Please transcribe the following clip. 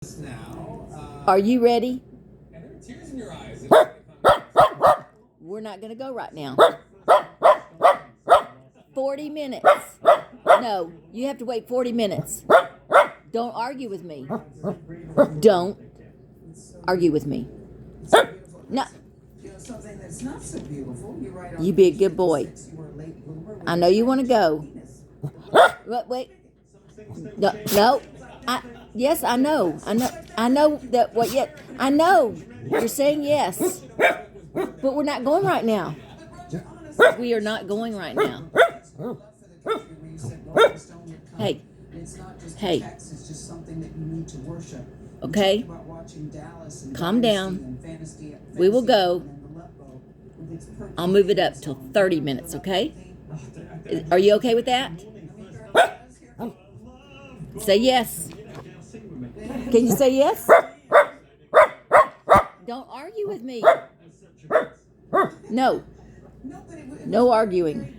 Now, Are you ready? and there are tears in your eyes. We're not going to go right now. 40 minutes. No, you have to wait 40 minutes. Don't argue with me. Don't argue with me. No. Something that's not so beautiful. You're right. You be a good boy. I know you want to go. Wait. No. Yes, I know. I know that. What yet? I know. You're saying yes, but we're not going right now. We are not going right now. Hey. Hey. It's just something that you need to worship. Okay. Calm down. We will go. I'll move it up till 30 minutes, okay? Are you okay with that? Say yes. Can you say yes? Don't argue with me. No. No arguing.